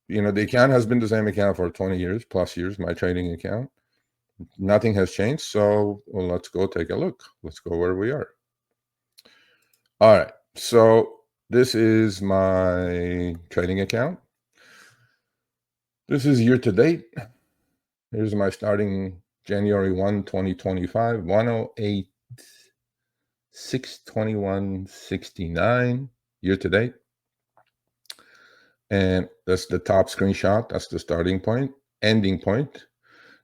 You know, the account has been the same account for 20 years, plus years, my trading account. Nothing has changed. So well, let's go take a look. Let's go where we are. All right. So this is my trading account. This is year to date. Here's my starting January 1, 2025, 108, 621, 69 year to date. And that's the top screenshot. That's the starting point. Ending point,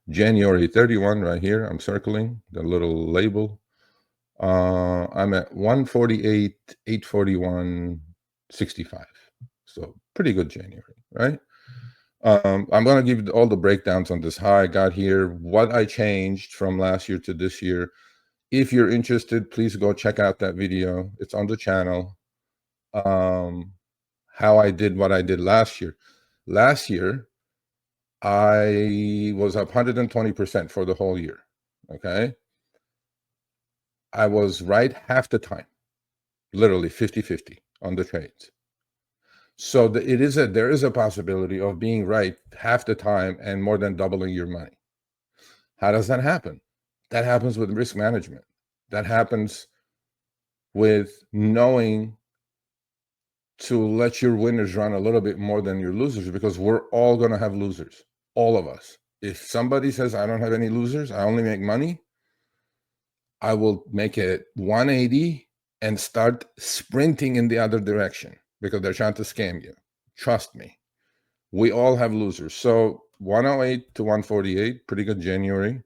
January 31 right here. I'm circling the little label. I'm at 148, 841, 65. So pretty good January, right? I'm going to give all the breakdowns on this, how I got here, what I changed from last year to this year. If you're interested, please go check out that video. It's on the channel. How I did what I did last year. Last year, I was up 120% for the whole year, okay? I was right half the time, literally 50-50 on the trades. So there is a possibility of being right half the time and more than doubling your money. How does that happen? That happens with risk management. That happens with knowing to let your winners run a little bit more than your losers, because we're all going to have losers, all of us. If somebody says, I don't have any losers, I only make money, I will make it 180 and start sprinting in the other direction because they're trying to scam you. Trust me. We all have losers. So 108 to 148, pretty good January.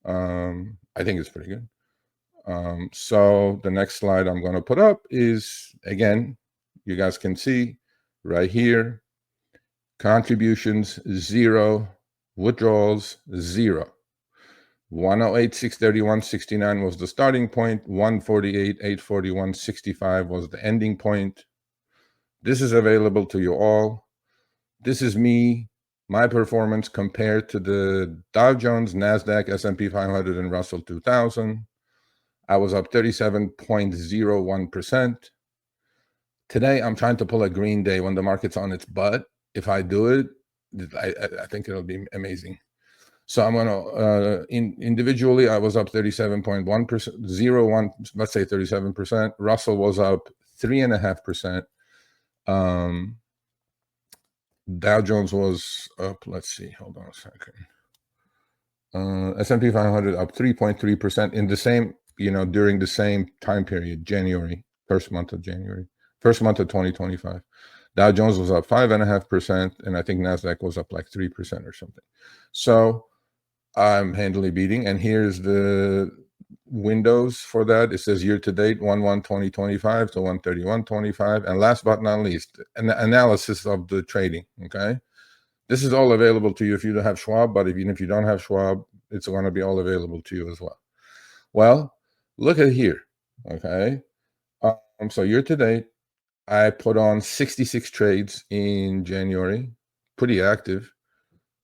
I think it's pretty good. So the next slide I'm going to put up is, again, you guys can see right here, contributions 0, withdrawals 0. 108, 631, 69 was the starting point. 148, 841, 65 was the ending point. This is available to you all. This is me, my performance compared to the Dow Jones, NASDAQ, S&P 500, and Russell 2000. I was up 37.01%. Today, I'm trying to pull a green day when the market's on its butt. If I do it, I think it'll be amazing. So I'm going to, individually, I was up 37.1%, 01, let's say 37%. Russell was up 3.5%. Dow Jones was up, let's see, hold on a second. S&P 500 up 3.3% in the same, during the same time period, January, first month of 2025. Dow Jones was up 5.5%, and I think NASDAQ was up like 3% or something. So I'm handily beating, and here's the windows for that. It says year to date 1/1/2025 to 1/31/25, and last but not least, an analysis of the trading. Okay, this is all available to you if you don't have Schwab, but even if you don't have Schwab, it's going to be all available to you as well. Well, look at here. Okay, so year to date, I put on 66 trades in January, pretty active.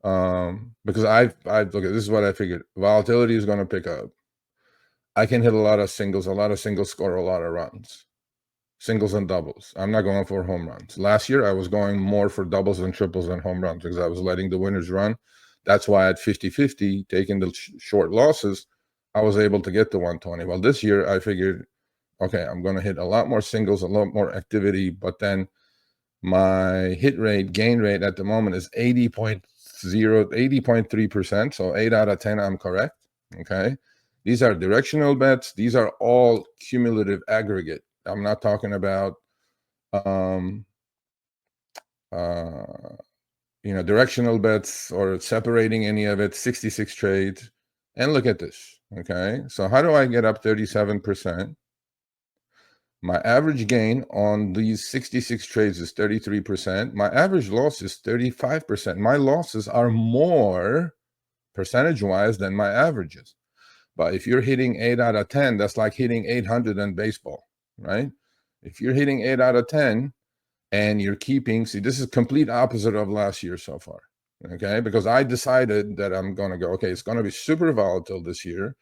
Because I've look, this is what I figured. Volatility is going to pick up. I can hit a lot of singles score a lot of runs, singles and doubles. I'm not going for home runs. Last year, I was going more for doubles and triples than home runs because I was letting the winners run. That's why at 50-50, taking the short losses, I was able to get to 120. Well, this year, I figured, okay, I'm going to hit a lot more singles, a lot more activity, but then my hit rate, gain rate at the moment is 80.3%. So 8 out of 10, I'm correct. Okay. These are directional bets. These are all cumulative aggregate. I'm not talking about, directional bets or separating any of it. 66 trades. And look at this. Okay. So how do I get up 37%? My average gain on these 66 trades is 33%. My average loss is 35%. My losses are more percentage-wise than my averages. But if you're hitting 8 out of 10, that's like hitting 800 in baseball, right? If you're hitting 8 out of 10 and you're keeping, see, this is complete opposite of last year so far, okay? Because I decided that I'm going to go, okay, it's going to be super volatile this year.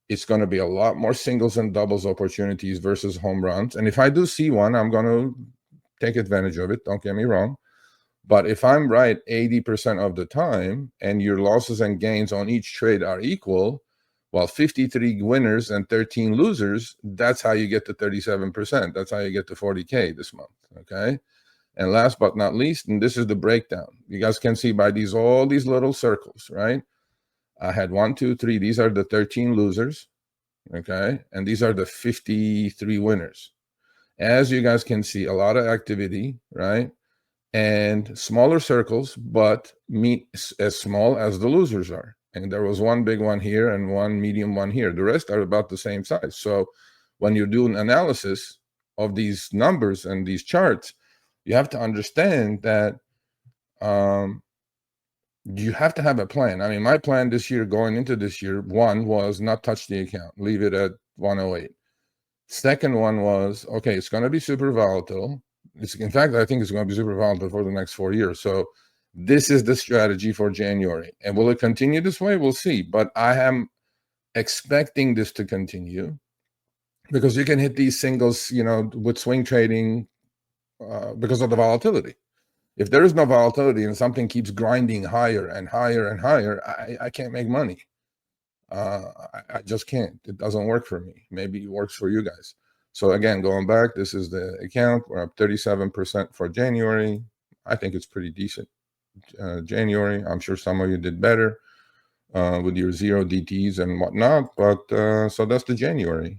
It's going to be a lot more singles and doubles opportunities versus home runs. And if I do see one, I'm going to take advantage of it. Don't get me wrong. But if I'm right 80% of the time and your losses and gains on each trade are equal, well, 53 winners and 13 losers, that's how you get to 37%. That's how you get to 40K this month, okay? And last but not least, and this is the breakdown. You guys can see by all these little circles, right? I had 1, 2, 3. These are the 13 losers, okay? And these are the 53 winners. As you guys can see, a lot of activity, right? And smaller circles, but as small as the losers are. And there was one big one here and one medium one here. The rest are about the same size. So when you do an analysis of these numbers and these charts, you have to understand that you have to have a plan. I mean, my plan this year, going into this year, one was not touch the account, leave it at 108. Second one was, okay, it's going to be super volatile. In fact, I think it's going to be super volatile for the next 4 years. So this is the strategy for January. And will it continue this way? We'll see. But I am expecting this to continue, because you can hit these singles, you know, with swing trading because of the volatility. If there is no volatility and something keeps grinding higher and higher and higher, I can't make money. I just can't. It doesn't work for me. Maybe it works for you guys. So again, going back, this is the account. We're up 37% for January. I think it's pretty decent. January, I'm sure some of you did better with your 0 DTs and whatnot, but so that's the January.